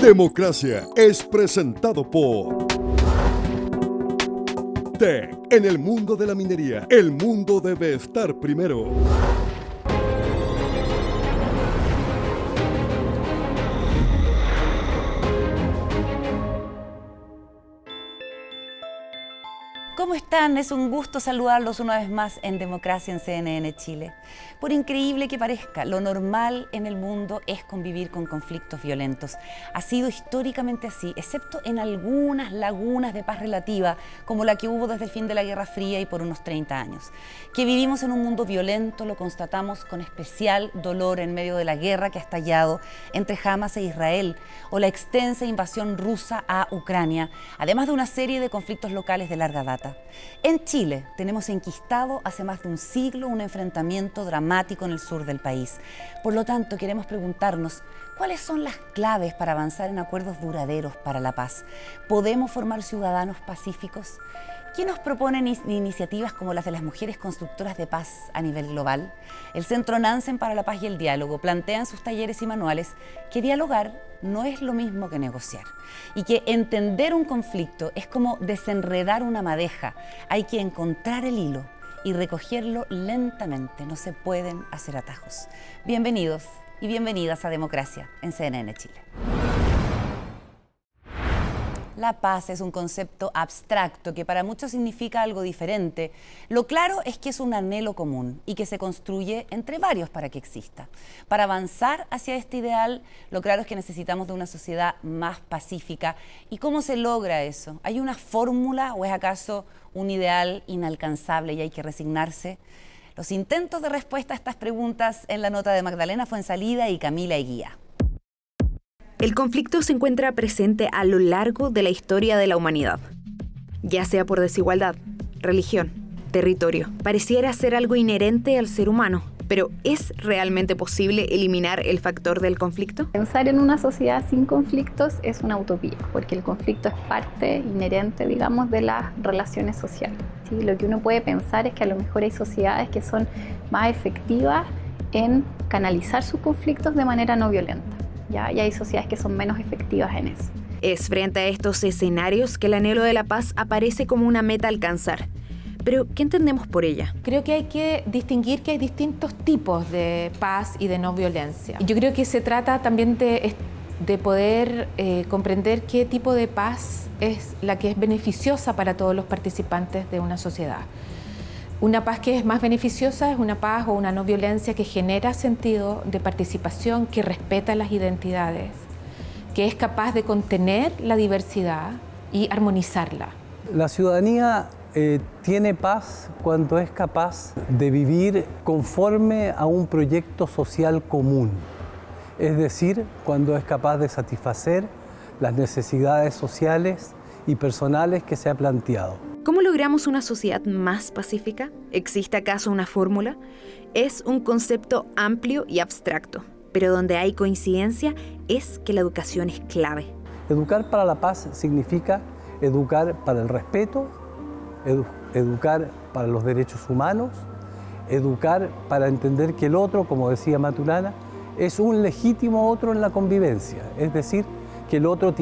Democracia es presentado por TEC. En el mundo de la minería, el mundo debe estar primero. ¿Cómo están? Es un gusto saludarlos una vez más en Democracia en CNN Chile. Por increíble que parezca, lo normal en el mundo es convivir con conflictos violentos. Ha sido históricamente así, excepto en algunas lagunas de paz relativa, como la que hubo desde el fin de la Guerra Fría y por unos 30 años. Que vivimos en un mundo violento lo constatamos con especial dolor en medio de la guerra que ha estallado entre Hamas e Israel, o la extensa invasión rusa a Ucrania, además de una serie de conflictos locales de larga data. En Chile tenemos enquistado hace más de un siglo un enfrentamiento dramático en el sur del país. Por lo tanto, queremos preguntarnos, ¿cuáles son las claves para avanzar en acuerdos duraderos para la paz? ¿Podemos formar ciudadanos pacíficos? ¿Quién nos propone iniciativas como las de las mujeres constructoras de paz a nivel global? El Centro Nansen para la Paz y el Diálogo plantea en sus talleres y manuales que dialogar no es lo mismo que negociar y que entender un conflicto es como desenredar una madeja. Hay que encontrar el hilo y recogerlo lentamente, no se pueden hacer atajos. Bienvenidos y bienvenidas a Democracia en CNN Chile. La paz es un concepto abstracto que para muchos significa algo diferente. Lo claro es que es un anhelo común y que se construye entre varios para que exista. Para avanzar hacia este ideal, lo claro es que necesitamos de una sociedad más pacífica. ¿Y cómo se logra eso? ¿Hay una fórmula o es acaso un ideal inalcanzable y hay que resignarse? Los intentos de respuesta a estas preguntas en la nota de Magdalena Fuenzalida y Camila Eguía. El conflicto se encuentra presente a lo largo de la historia de la humanidad, ya sea por desigualdad, religión, territorio. Pareciera ser algo inherente al ser humano, pero ¿es realmente posible eliminar el factor del conflicto? Pensar en una sociedad sin conflictos es una utopía, porque el conflicto es parte inherente, digamos, de las relaciones sociales, ¿sí? Lo que uno puede pensar es que a lo mejor hay sociedades que son más efectivas en canalizar sus conflictos de manera no violenta. Y hay sociedades que son menos efectivas en eso. Es frente a estos escenarios que el anhelo de la paz aparece como una meta a alcanzar. Pero, ¿qué entendemos por ella? Creo que hay que distinguir que hay distintos tipos de paz y de no violencia. Yo creo que se trata también de poder comprender qué tipo de paz es la que es beneficiosa para todos los participantes de una sociedad. Una paz que es más beneficiosa es una paz o una no violencia que genera sentido de participación, que respeta las identidades, que es capaz de contener la diversidad y armonizarla. La ciudadanía tiene paz cuando es capaz de vivir conforme a un proyecto social común, es decir, cuando es capaz de satisfacer las necesidades sociales y personales que se ha planteado. ¿Cómo logramos una sociedad más pacífica? ¿Existe acaso una fórmula? Es un concepto amplio y abstracto, pero donde hay coincidencia es que la educación es clave. Educar para la paz significa educar para el respeto, educar para los derechos humanos, educar para entender que el otro, como decía Maturana, es un legítimo otro en la convivencia, es decir, que el otro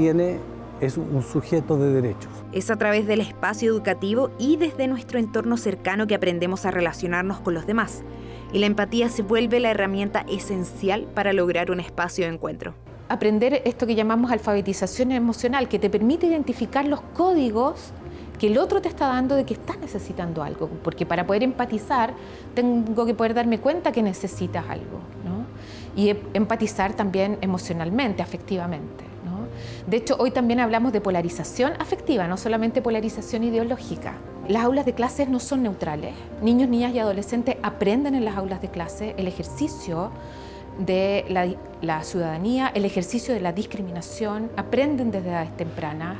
es un sujeto de derechos. Es a través del espacio educativo y desde nuestro entorno cercano que aprendemos a relacionarnos con los demás. Y la empatía se vuelve la herramienta esencial para lograr un espacio de encuentro. Aprender esto que llamamos alfabetización emocional, que te permite identificar los códigos que el otro te está dando de que estás necesitando algo. Porque para poder empatizar, tengo que poder darme cuenta que necesitas algo, ¿no? Y empatizar también emocionalmente, afectivamente. De hecho, hoy también hablamos de polarización afectiva, no solamente polarización ideológica. Las aulas de clases no son neutrales. Niños, niñas y adolescentes aprenden en las aulas de clase el ejercicio de la ciudadanía, el ejercicio de la discriminación, aprenden desde edades tempranas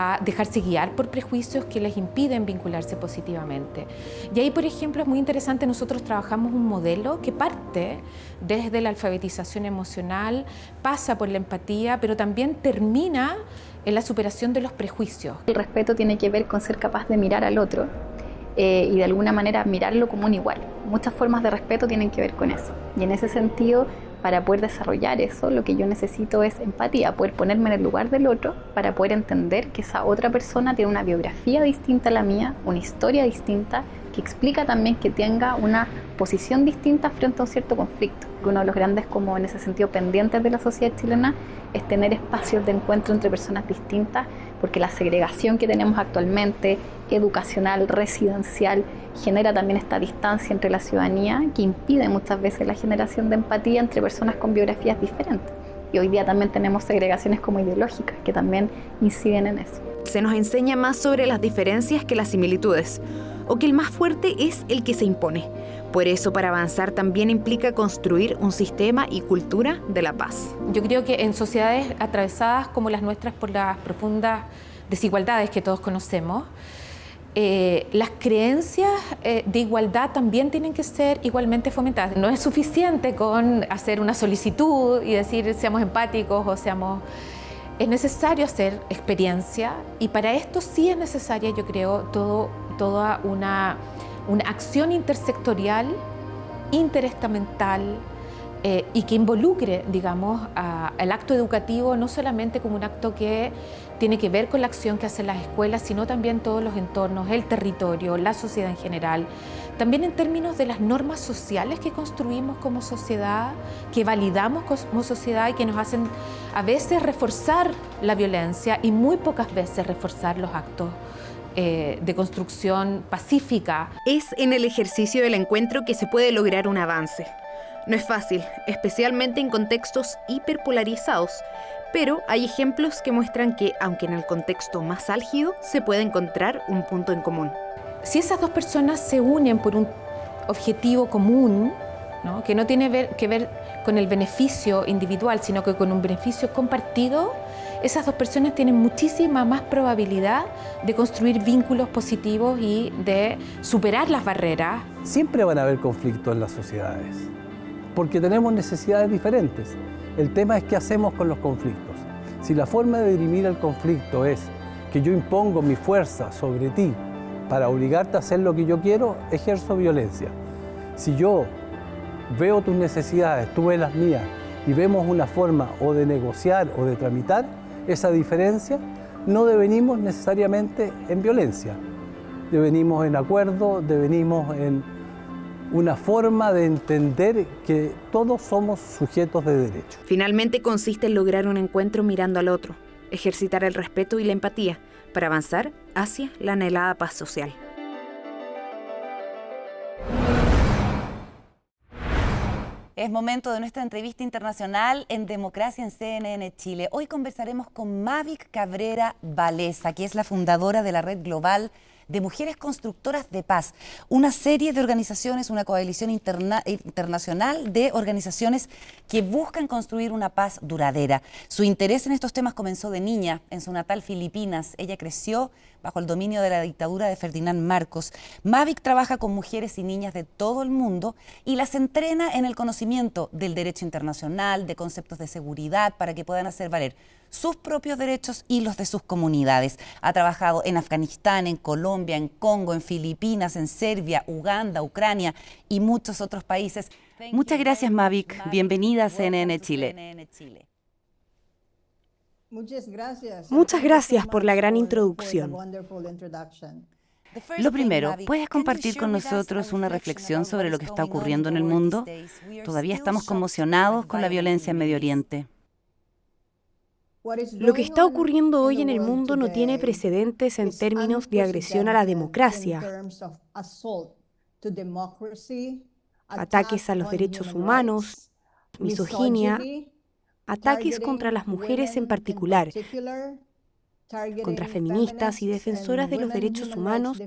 a dejarse guiar por prejuicios que les impiden vincularse positivamente. Y ahí, por ejemplo, es muy interesante, nosotros trabajamos un modelo que parte desde la alfabetización emocional, pasa por la empatía, pero también termina en la superación de los prejuicios. El respeto tiene que ver con ser capaz de mirar al otro y de alguna manera mirarlo como un igual. Muchas formas de respeto tienen que ver con eso. Y en ese sentido, para poder desarrollar eso, lo que yo necesito es empatía, poder ponerme en el lugar del otro para poder entender que esa otra persona tiene una biografía distinta a la mía, una historia distinta, que explica también que tenga una posición distinta frente a un cierto conflicto. Uno de los grandes, como en ese sentido, pendientes de la sociedad chilena es tener espacios de encuentro entre personas distintas, porque la segregación que tenemos actualmente, educacional, residencial, genera también esta distancia entre la ciudadanía que impide muchas veces la generación de empatía entre personas con biografías diferentes. Y hoy día también tenemos segregaciones como ideológicas que también inciden en eso. Se nos enseña más sobre las diferencias que las similitudes, o que el más fuerte es el que se impone. Por eso, para avanzar también implica construir un sistema y cultura de la paz. Yo creo que en sociedades atravesadas como las nuestras por las profundas desigualdades que todos conocemos, las creencias de igualdad también tienen que ser igualmente fomentadas. No es suficiente con hacer una solicitud y decir seamos empáticos o seamos... Es necesario hacer experiencia y para esto sí es necesaria, yo creo, toda una acción intersectorial, interestamental, y que involucre, digamos, al acto educativo no solamente como un acto que tiene que ver con la acción que hacen las escuelas, sino también todos los entornos, el territorio, la sociedad en general. También en términos de las normas sociales que construimos como sociedad, que validamos como sociedad y que nos hacen a veces reforzar la violencia y muy pocas veces reforzar los actos de construcción pacífica. Es en el ejercicio del encuentro que se puede lograr un avance. No es fácil, especialmente en contextos hiperpolarizados, pero hay ejemplos que muestran que, aunque en el contexto más álgido, se puede encontrar un punto en común. Si esas dos personas se unen por un objetivo común, ¿no?, que no tiene que ver con el beneficio individual, sino que con un beneficio compartido, esas dos personas tienen muchísima más probabilidad de construir vínculos positivos y de superar las barreras. Siempre van a haber conflictos en las sociedades, porque tenemos necesidades diferentes. El tema es qué hacemos con los conflictos. Si la forma de dirimir el conflicto es que yo impongo mi fuerza sobre ti para obligarte a hacer lo que yo quiero, ejerzo violencia. Si yo veo tus necesidades, tú ves las mías, y vemos una forma o de negociar o de tramitar esa diferencia, no devenimos necesariamente en violencia. Devenimos en acuerdo, devenimos en una forma de entender que todos somos sujetos de derecho. Finalmente consiste en lograr un encuentro mirando al otro, ejercitar el respeto y la empatía para avanzar hacia la anhelada paz social. Es momento de nuestra entrevista internacional en Democracia en CNN Chile. Hoy conversaremos con Mavic Cabrera Valesa, que es la fundadora de la Red Global de Mujeres Constructoras de Paz, una serie de organizaciones, una coalición internacional de organizaciones que buscan construir una paz duradera. Su interés en estos temas comenzó de niña, en su natal Filipinas. Ella creció bajo el dominio de la dictadura de Ferdinand Marcos. Mavic trabaja con mujeres y niñas de todo el mundo y las entrena en el conocimiento del derecho internacional, de conceptos de seguridad, para que puedan hacer valer sus propios derechos y los de sus comunidades. Ha trabajado en Afganistán, en Colombia, en Congo, en Filipinas, en Serbia, Uganda, Ucrania y muchos otros países. Muchas gracias, Mavic. Bienvenida a CNN Chile. Muchas gracias por la gran introducción. Lo primero, ¿puedes compartir con nosotros una reflexión sobre lo que está ocurriendo en el mundo? Todavía estamos conmocionados con la violencia en Medio Oriente. Lo que está ocurriendo hoy en el mundo no tiene precedentes en términos de agresión a la democracia, ataques a los derechos humanos, misoginia, ataques contra las mujeres en particular, contra feministas y defensoras de los derechos humanos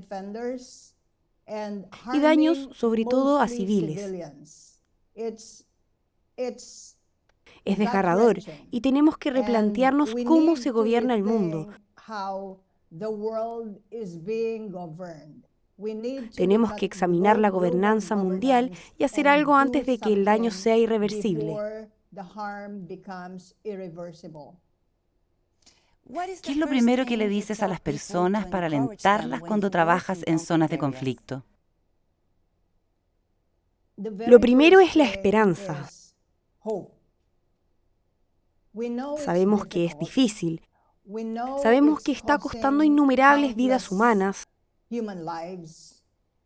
y daños sobre todo a civiles. Es desgarrador y tenemos que replantearnos cómo se gobierna el mundo. Tenemos que examinar la gobernanza mundial y hacer algo antes de que el daño sea irreversible. ¿Qué es lo primero que le dices a las personas para alentarlas cuando trabajas en zonas de conflicto? Lo primero es la esperanza. Sabemos que es difícil. Sabemos que está costando innumerables vidas humanas,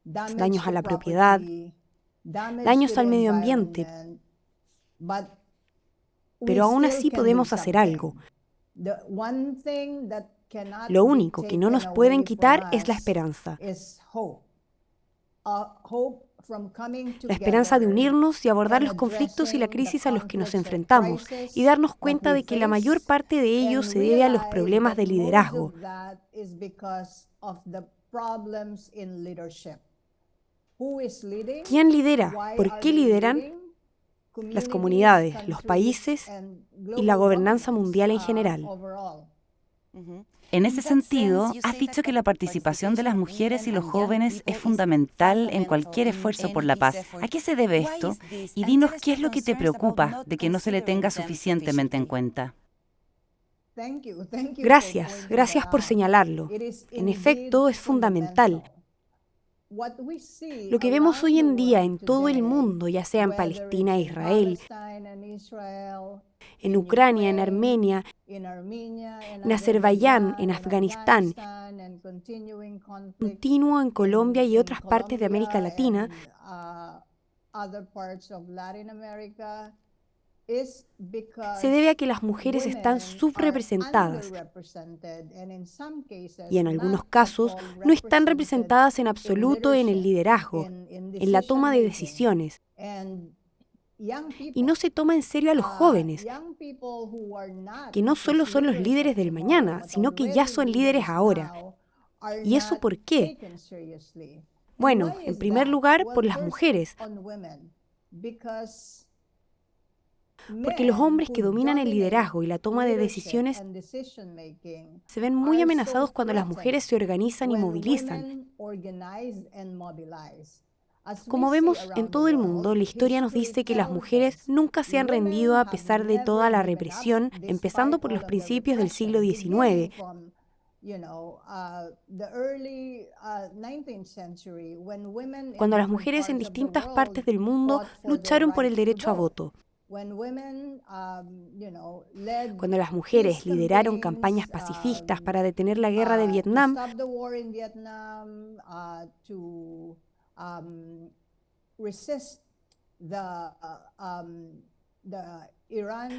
daños a la propiedad, daños al medio ambiente. Pero aún así podemos hacer algo. Lo único que no nos pueden quitar es la esperanza. La esperanza de unirnos y abordar los conflictos y la crisis a los que nos enfrentamos y darnos cuenta de que la mayor parte de ellos se debe a los problemas de liderazgo. ¿Quién lidera? ¿Por qué lideran? Las comunidades, los países y la gobernanza mundial en general. En ese sentido, has dicho que la participación de las mujeres y los jóvenes es fundamental en cualquier esfuerzo por la paz. ¿A qué se debe esto? Y dinos qué es lo que te preocupa de que no se le tenga suficientemente en cuenta. Gracias por señalarlo. En efecto, es fundamental. Lo que vemos hoy en día en todo el mundo, ya sea en Palestina e Israel, en Ucrania, en Armenia, en Azerbaiyán, en Afganistán, continuo en Colombia y otras partes de América Latina, se debe a que las mujeres están subrepresentadas y en algunos casos no están representadas en absoluto en el liderazgo, en la toma de decisiones. Y no se toma en serio a los jóvenes, que no solo son los líderes del mañana, sino que ya son líderes ahora. ¿Y eso por qué? Bueno, en primer lugar, por las mujeres. Porque los hombres que dominan el liderazgo y la toma de decisiones se ven muy amenazados cuando las mujeres se organizan y movilizan. Como vemos en todo el mundo, la historia nos dice que las mujeres nunca se han rendido a pesar de toda la represión, empezando por los principios del siglo XIX. Cuando las mujeres en distintas partes del mundo lucharon por el derecho a voto. Cuando las mujeres lideraron campañas pacifistas para detener la guerra de Vietnam,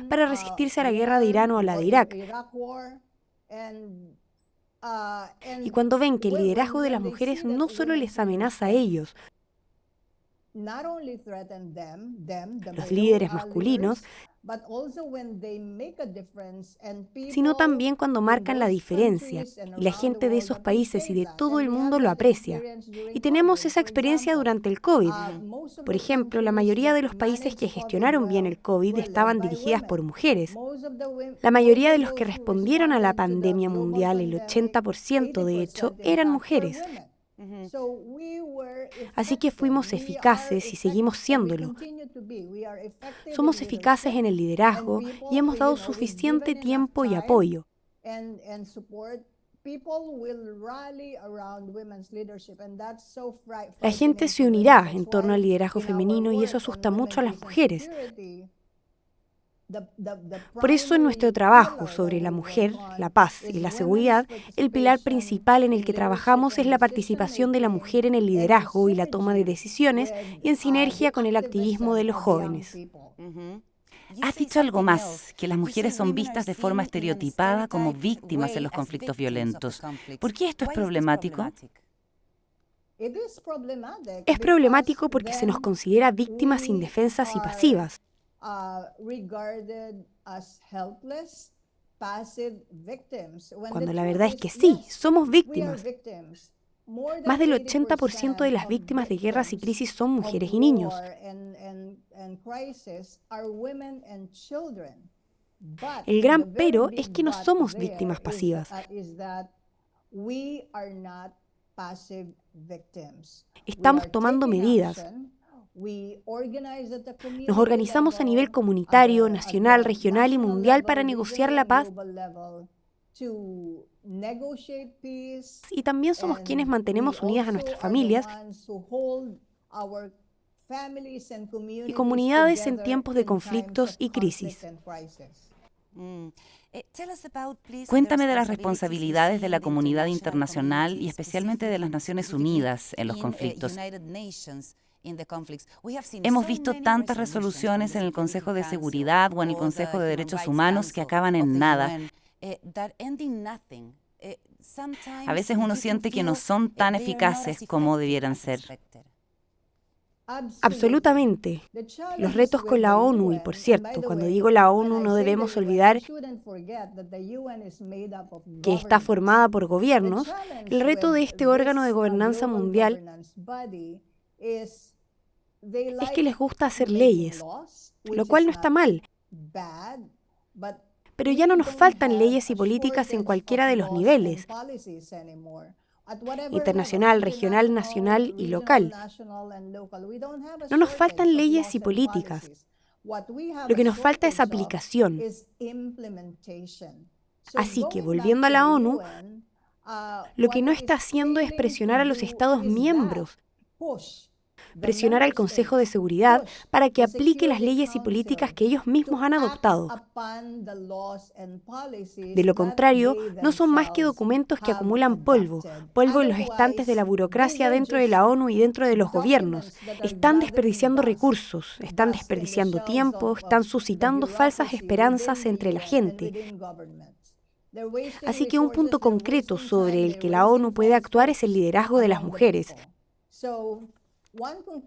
para resistirse a la guerra de Irán o a la de Irak. Y cuando ven que el liderazgo de las mujeres no solo les amenaza a ellos, los líderes masculinos, sino también cuando marcan la diferencia y la gente de esos países y de todo el mundo lo aprecia. Y tenemos esa experiencia durante el COVID. Por ejemplo, la mayoría de los países que gestionaron bien el COVID estaban dirigidas por mujeres. La mayoría de los que respondieron a la pandemia mundial, el 80% de hecho, eran mujeres. Así que fuimos eficaces y seguimos siéndolo. Somos eficaces en el liderazgo y hemos dado suficiente tiempo y apoyo. La gente se unirá en torno al liderazgo femenino y eso asusta mucho a las mujeres. Por eso en nuestro trabajo sobre la mujer, la paz y la seguridad, el pilar principal en el que trabajamos es la participación de la mujer en el liderazgo y la toma de decisiones y en sinergia con el activismo de los jóvenes. Has dicho algo más, que las mujeres son vistas de forma estereotipada como víctimas en los conflictos violentos. ¿Por qué esto es problemático? Es problemático porque se nos considera víctimas indefensas y pasivas. Cuando la verdad es que sí, somos víctimas. Más del 80% de las víctimas de guerras y crisis son mujeres y niños. El gran pero es que no somos víctimas pasivas. Estamos tomando medidas. Nos organizamos a nivel comunitario, nacional, regional y mundial para negociar la paz. Y también somos quienes mantenemos unidas a nuestras familias y comunidades en tiempos de conflictos y crisis. Cuéntame de las responsabilidades de la comunidad internacional y especialmente de las Naciones Unidas en los conflictos. Hemos visto tantas resoluciones en el Consejo de Seguridad o en el Consejo de Derechos Humanos que acaban en nada. A veces uno siente que no son tan eficaces como debieran ser. Absolutamente. Los retos con la ONU, y por cierto, cuando digo la ONU no debemos olvidar que está formada por gobiernos, el reto de este órgano de gobernanza mundial es que les gusta hacer leyes, lo cual no está mal. Pero ya no nos faltan leyes y políticas en cualquiera de los niveles, internacional, regional, nacional y local. No nos faltan leyes y políticas. Lo que nos falta es aplicación. Así que, volviendo a la ONU, lo que no está haciendo es presionar a los Estados miembros, presionar al Consejo de Seguridad para que aplique las leyes y políticas que ellos mismos han adoptado. De lo contrario, no son más que documentos que acumulan polvo en los estantes de la burocracia dentro de la ONU y dentro de los gobiernos. Están desperdiciando recursos, están desperdiciando tiempo, están suscitando falsas esperanzas entre la gente. Así que un punto concreto sobre el que la ONU puede actuar es el liderazgo de las mujeres.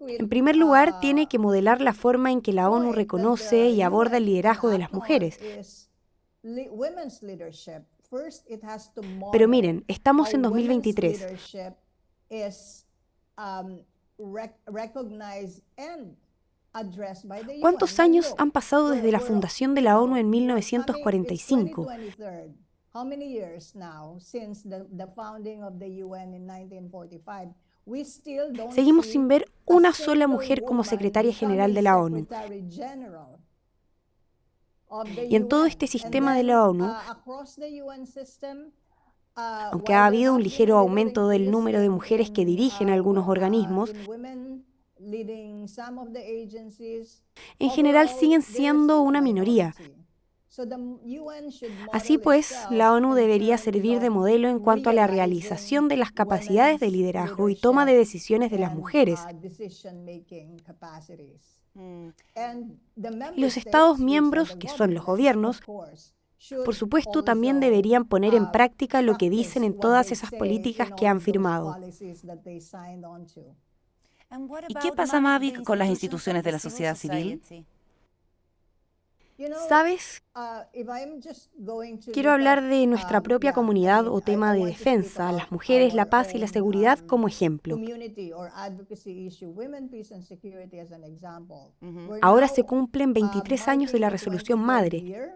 En primer lugar, tiene que modelar la forma en que la ONU reconoce y aborda el liderazgo de las mujeres. Pero miren, estamos en 2023. ¿Cuántos años han pasado desde la fundación de la ONU en 1945? Seguimos sin ver una sola mujer como secretaria general de la ONU. Y en todo este sistema de la ONU, aunque ha habido un ligero aumento del número de mujeres que dirigen algunos organismos, en general siguen siendo una minoría. Así pues, la ONU debería servir de modelo en cuanto a la realización de las capacidades de liderazgo y toma de decisiones de las mujeres. Y los Estados miembros, que son los gobiernos, por supuesto, también deberían poner en práctica lo que dicen en todas esas políticas que han firmado. ¿Y qué pasa, Mavic, con las instituciones de la sociedad civil? ¿Sabes? Quiero hablar de nuestra propia comunidad o tema de defensa, las mujeres, la paz y la seguridad como ejemplo. Ahora se cumplen 23 años de la Resolución Madre.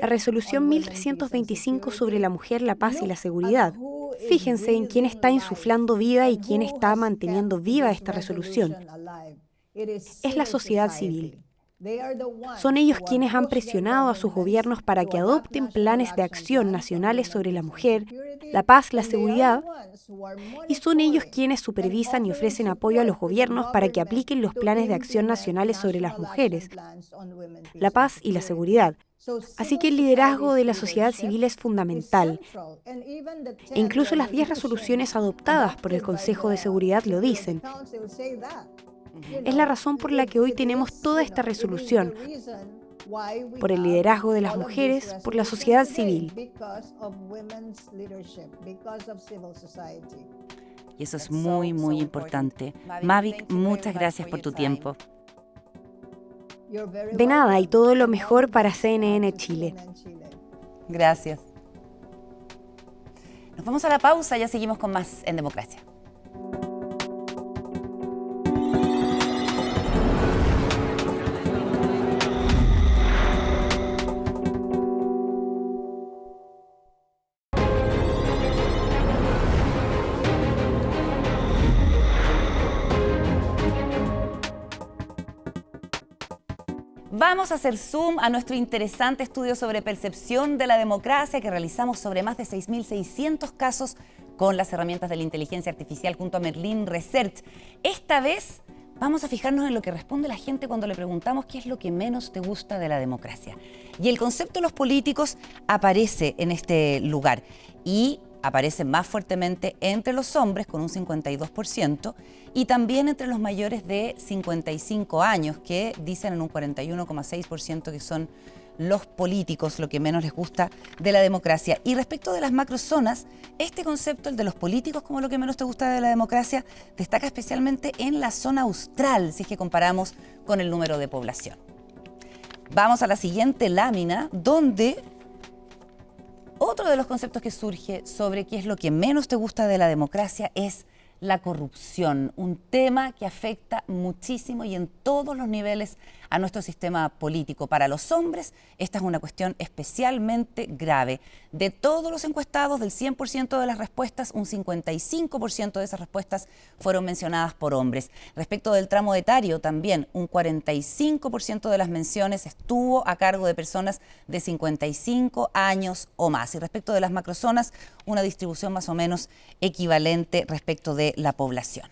La Resolución 1325 sobre la mujer, la paz y la seguridad. Fíjense en quién está insuflando vida y quién está manteniendo viva esta resolución. Es la sociedad civil. Son ellos quienes han presionado a sus gobiernos para que adopten planes de acción nacionales sobre la mujer, la paz, la seguridad, y son ellos quienes supervisan y ofrecen apoyo a los gobiernos para que apliquen los planes de acción nacionales sobre las mujeres, la paz y la seguridad. Así que el liderazgo de la sociedad civil es fundamental. E incluso las 10 resoluciones adoptadas por el Consejo de Seguridad lo dicen. Es la razón por la que hoy tenemos toda esta resolución, por el liderazgo de las mujeres, por la sociedad civil. Y eso es muy, muy importante. Mavic, muchas gracias por tu tiempo. De nada, y todo lo mejor para CNN Chile. Gracias. Nos vamos a la pausa, ya seguimos con más en Democracia. Vamos a hacer zoom a nuestro interesante estudio sobre percepción de la democracia que realizamos sobre más de 6.600 casos con las herramientas de la inteligencia artificial junto a Merlin Research. Esta vez vamos a fijarnos en lo que responde la gente cuando le preguntamos qué es lo que menos te gusta de la democracia. Y el concepto de los políticos aparece en este lugar y aparece más fuertemente entre los hombres con un 52% y también entre los mayores de 55 años que dicen en un 41,6% que son los políticos lo que menos les gusta de la democracia. Y respecto de las macrozonas, este concepto, el de los políticos como lo que menos te gusta de la democracia, destaca especialmente en la zona austral, si es que comparamos con el número de población. Vamos a la siguiente lámina, donde otro de los conceptos que surge sobre qué es lo que menos te gusta de la democracia es la corrupción, un tema que afecta muchísimo y en todos los niveles a nuestro sistema político. Para los hombres, esta es una cuestión especialmente grave. De todos los encuestados, del 100% de las respuestas, un 55% de esas respuestas fueron mencionadas por hombres. Respecto del tramo etario, también un 45% de las menciones estuvo a cargo de personas de 55 años o más. Y respecto de las macrozonas, una distribución más o menos equivalente respecto de la población.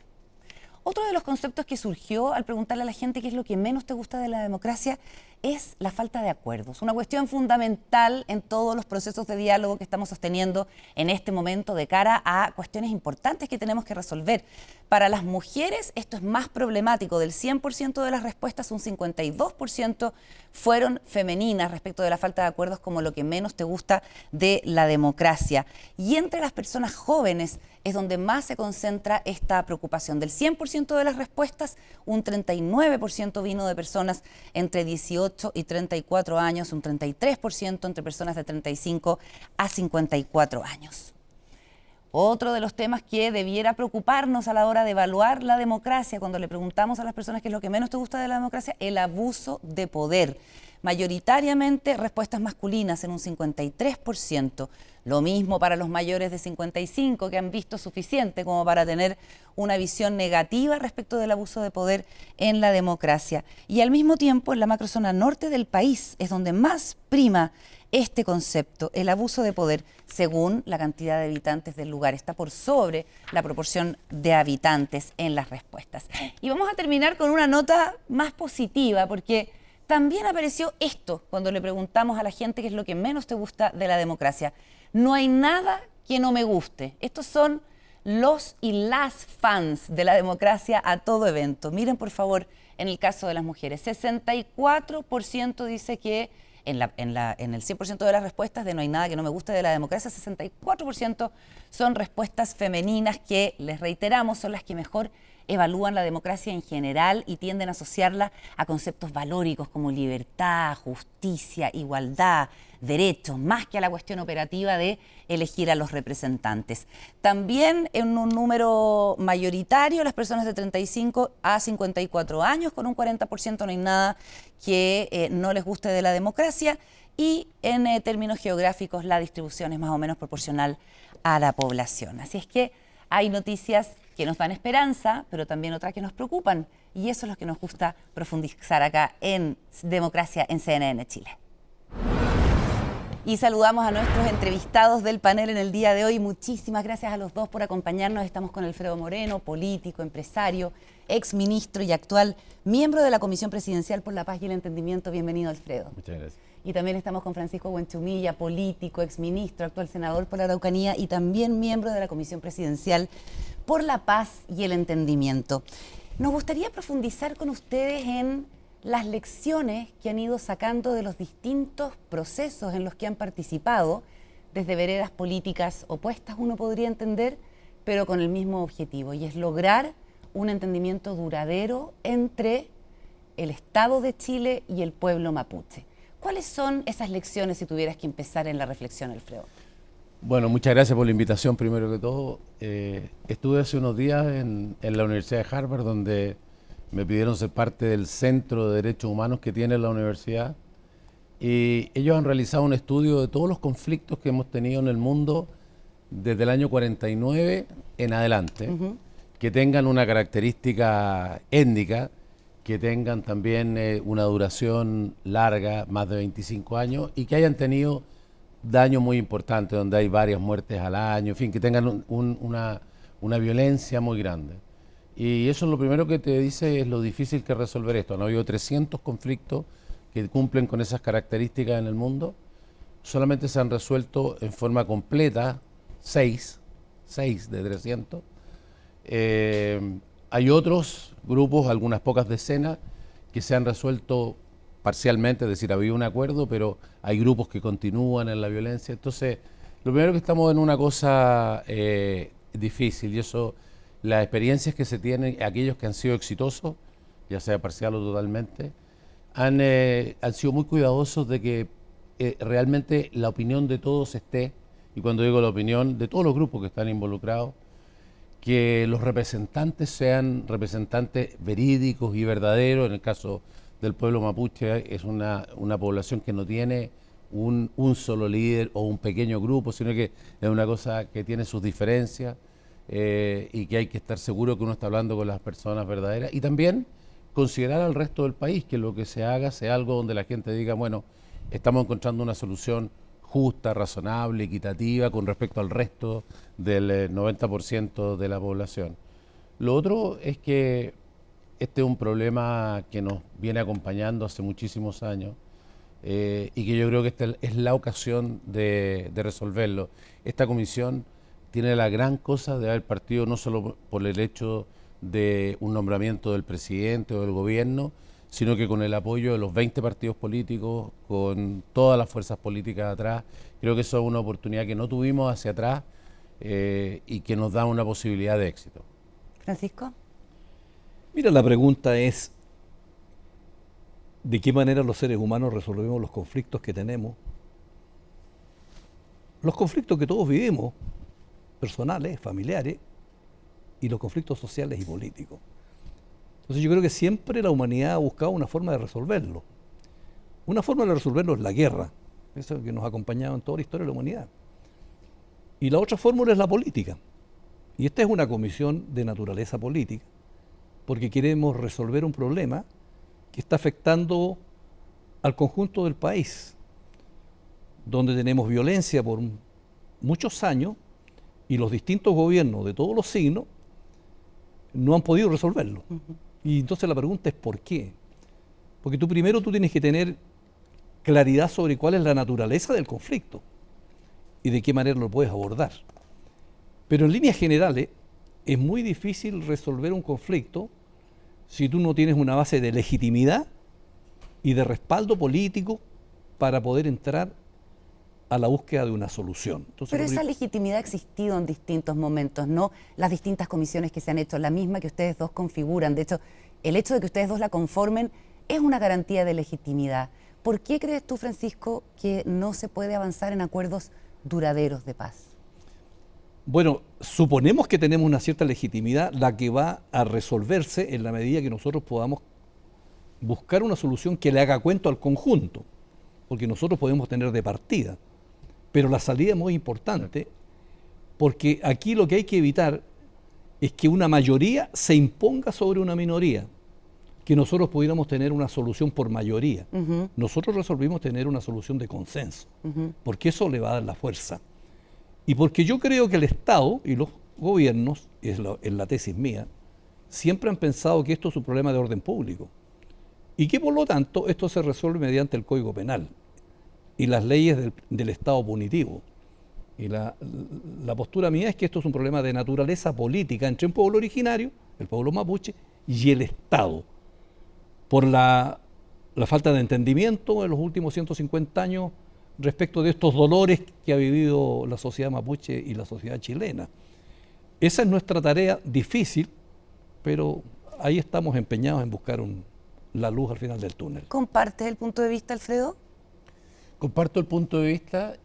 Otro de los conceptos que surgió al preguntarle a la gente qué es lo que menos te gusta de la democracia es la falta de acuerdos, una cuestión fundamental en todos los procesos de diálogo que estamos sosteniendo en este momento de cara a cuestiones importantes que tenemos que resolver. Para las mujeres esto es más problemático, del 100% de las respuestas un 52% fueron femeninas respecto de la falta de acuerdos como lo que menos te gusta de la democracia. Y entre las personas jóvenes es donde más se concentra esta preocupación. Del 100% de las respuestas, un 39% vino de personas entre 18 y 34 años, un 33% entre personas de 35 a 54 años. Otro de los temas que debiera preocuparnos a la hora de evaluar la democracia, cuando le preguntamos a las personas qué es lo que menos te gusta de la democracia, el abuso de poder. Mayoritariamente respuestas masculinas en un 53%. Lo mismo para los mayores de 55 que han visto suficiente como para tener una visión negativa respecto del abuso de poder en la democracia. Y al mismo tiempo en la macrozona norte del país es donde más prima este concepto, el abuso de poder, según la cantidad de habitantes del lugar. Está por sobre la proporción de habitantes en las respuestas. Y vamos a terminar con una nota más positiva, porque también apareció esto cuando le preguntamos a la gente qué es lo que menos te gusta de la democracia. No hay nada que no me guste. Estos son los y las fans de la democracia a todo evento. Miren, por favor, en el caso de las mujeres, 64% dice que en el 100% de las respuestas de no hay nada que no me guste de la democracia, 64% son respuestas femeninas que, les reiteramos, son las que mejor evalúan la democracia en general y tienden a asociarla a conceptos valóricos como libertad, justicia, igualdad, derechos, más que a la cuestión operativa de elegir a los representantes. También en un número mayoritario, las personas de 35 a 54 años, con un 40% no hay nada que no les guste de la democracia, y en términos geográficos la distribución es más o menos proporcional a la población. Así es que hay noticias que nos dan esperanza, pero también otras que nos preocupan, y eso es lo que nos gusta profundizar acá en Democracia en CNN Chile. Y saludamos a nuestros entrevistados del panel en el día de hoy. Muchísimas gracias a los dos por acompañarnos. Estamos con Alfredo Moreno, político, empresario, exministro y actual miembro de la Comisión Presidencial por la Paz y el Entendimiento. Bienvenido, Alfredo. Muchas gracias. Y también estamos con Francisco Buenchumilla, político, exministro, actual senador por la Araucanía y también miembro de la Comisión Presidencial por la Paz y el Entendimiento. Nos gustaría profundizar con ustedes en las lecciones que han ido sacando de los distintos procesos en los que han participado, desde veredas políticas opuestas, uno podría entender, pero con el mismo objetivo, y es lograr un entendimiento duradero entre el Estado de Chile y el pueblo mapuche. ¿Cuáles son esas lecciones si tuvieras que empezar en la reflexión, Alfredo? Bueno, muchas gracias por la invitación, primero que todo. Estuve hace unos días en la Universidad de Harvard, donde me pidieron ser parte del Centro de Derechos Humanos que tiene la universidad, y ellos han realizado un estudio de todos los conflictos que hemos tenido en el mundo desde el año 49 en adelante, que tengan una característica étnica, que tengan también una duración larga, más de 25 años, y que hayan tenido daño muy importante, donde hay varias muertes al año, en fin, que tengan una violencia muy grande. Y eso es lo primero que te dice, es lo difícil que es resolver esto. Han habido 300 conflictos que cumplen con esas características en el mundo. Solamente se han resuelto en forma completa 6 de 300. Hay otros grupos, algunas pocas decenas, que se han resuelto parcialmente, es decir, había un acuerdo, pero hay grupos que continúan en la violencia. Entonces, lo primero que estamos en una cosa difícil, y eso, las experiencias que se tienen, aquellos que han sido exitosos, ya sea parcial o totalmente, han sido muy cuidadosos de que realmente la opinión de todos esté, y cuando digo la opinión de todos los grupos que están involucrados, que los representantes sean representantes verídicos y verdaderos. En el caso del pueblo mapuche es una población que no tiene un solo líder o un pequeño grupo, sino que es una cosa que tiene sus diferencias y que hay que estar seguro que uno está hablando con las personas verdaderas, y también considerar al resto del país, que lo que se haga sea algo donde la gente diga, bueno, estamos encontrando una solución justa, razonable, equitativa con respecto al resto del 90% de la población. Lo otro es que este es un problema que nos viene acompañando hace muchísimos años y que yo creo que esta es la ocasión de resolverlo. Esta comisión tiene la gran cosa de haber partido no solo por el hecho de un nombramiento del presidente o del gobierno, sino que con el apoyo de los 20 partidos políticos, con todas las fuerzas políticas atrás. Creo que eso es una oportunidad que no tuvimos hacia atrás y que nos da una posibilidad de éxito. Francisco. Mira, la pregunta es, ¿de qué manera los seres humanos resolvemos los conflictos que tenemos? Los conflictos que todos vivimos, personales, familiares, y los conflictos sociales y políticos. Entonces yo creo que siempre la humanidad ha buscado una forma de resolverlo. Una forma de resolverlo es la guerra, eso es lo que nos ha acompañado en toda la historia de la humanidad. Y la otra fórmula es la política. Y esta es una comisión de naturaleza política, porque queremos resolver un problema que está afectando al conjunto del país, donde tenemos violencia por muchos años y los distintos gobiernos de todos los signos no han podido resolverlo. Y entonces la pregunta es ¿por qué? Porque tú tienes que tener claridad sobre cuál es la naturaleza del conflicto y de qué manera lo puedes abordar. Pero en líneas generales es muy difícil resolver un conflicto si tú no tienes una base de legitimidad y de respaldo político para poder entrar a la búsqueda de una solución. Entonces, pero esa legitimidad ha existido en distintos momentos, ¿no? Las distintas comisiones que se han hecho, la misma que ustedes dos configuran. De hecho, el hecho de que ustedes dos la conformen es una garantía de legitimidad. ¿Por qué crees tú, Francisco, que no se puede avanzar en acuerdos duraderos de paz? Bueno, suponemos que tenemos una cierta legitimidad, la que va a resolverse en la medida que nosotros podamos buscar una solución que le haga cuento al conjunto, porque nosotros podemos tener de partida. Pero la salida es muy importante, porque aquí lo que hay que evitar es que una mayoría se imponga sobre una minoría, que nosotros pudiéramos tener una solución por mayoría. Nosotros resolvimos tener una solución de consenso, porque eso le va a dar la fuerza. Y porque yo creo que el Estado y los gobiernos, y es la tesis mía, siempre han pensado que esto es un problema de orden público y que por lo tanto esto se resuelve mediante el Código Penal y las leyes del Estado punitivo. Y la postura mía es que esto es un problema de naturaleza política entre un pueblo originario, el pueblo mapuche, y el Estado, por la falta de entendimiento en los últimos 150 años respecto de estos dolores que ha vivido la sociedad mapuche y la sociedad chilena. Esa es nuestra tarea difícil, pero ahí estamos empeñados en buscar la luz al final del túnel. ¿Compartes el punto de vista, Alfredo? Comparto el punto de vista,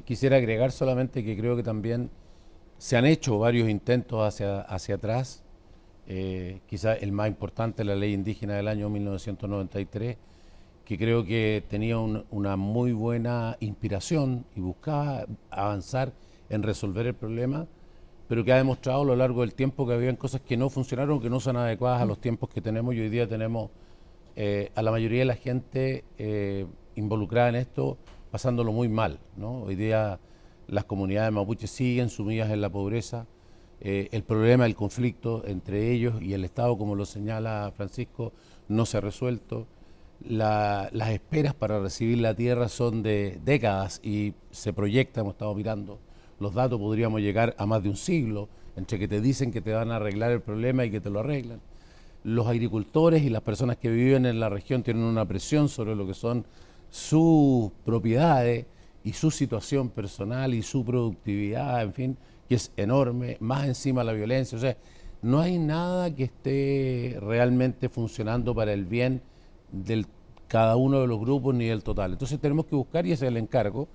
quisiera agregar solamente que creo que también se han hecho varios intentos hacia atrás, quizá el más importante, la ley indígena del año 1993, que creo que tenía una muy buena inspiración y buscaba avanzar en resolver el problema, pero que ha demostrado a lo largo del tiempo que habían cosas que no funcionaron, que no son adecuadas a los tiempos que tenemos, y hoy día tenemos a la mayoría de la gente involucrada en esto pasándolo muy mal, ¿no? Hoy día las comunidades mapuches siguen sumidas en la pobreza. El problema del conflicto entre ellos y el Estado, como lo señala Francisco, no se ha resuelto. Las esperas para recibir la tierra son de décadas y se proyecta, hemos estado mirando los datos, podríamos llegar a más de un siglo, entre que te dicen que te van a arreglar el problema y que te lo arreglan. Los agricultores y las personas que viven en la región tienen una presión sobre lo que son sus propiedades y su situación personal y su productividad, en fin, que es enorme, más encima la violencia. O sea, no hay nada que esté realmente funcionando para el bien de cada uno de los grupos ni del total. Entonces tenemos que buscar, y ese es el encargo,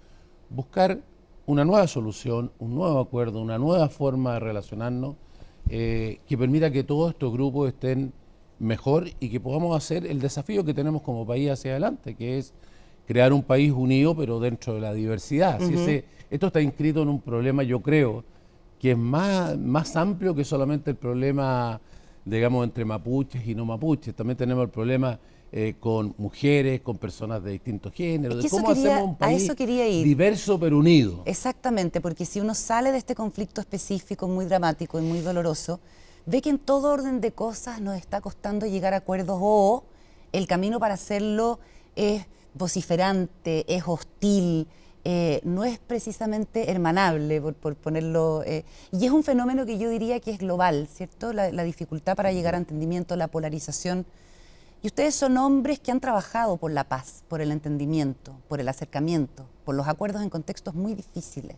buscar una nueva solución, un nuevo acuerdo, una nueva forma de relacionarnos que permita que todos estos grupos estén mejor y que podamos hacer el desafío que tenemos como país hacia adelante, que es crear un país unido pero dentro de la diversidad. Esto está inscrito en un problema, yo creo, que es más amplio que solamente el problema, digamos, entre mapuches y no mapuches. También tenemos el problema con mujeres, con personas de distintos géneros, de cómo hacemos un país diverso pero unido. Exactamente, porque si uno sale de este conflicto específico muy dramático y muy doloroso, ve que en todo orden de cosas nos está costando llegar a acuerdos o el camino para hacerlo es vociferante, es hostil, no es precisamente hermanable, por ponerlo, y es un fenómeno que yo diría que es global, ¿cierto? La dificultad para llegar a entendimiento, la polarización. Y ustedes son hombres que han trabajado por la paz, por el entendimiento, por el acercamiento, por los acuerdos en contextos muy difíciles.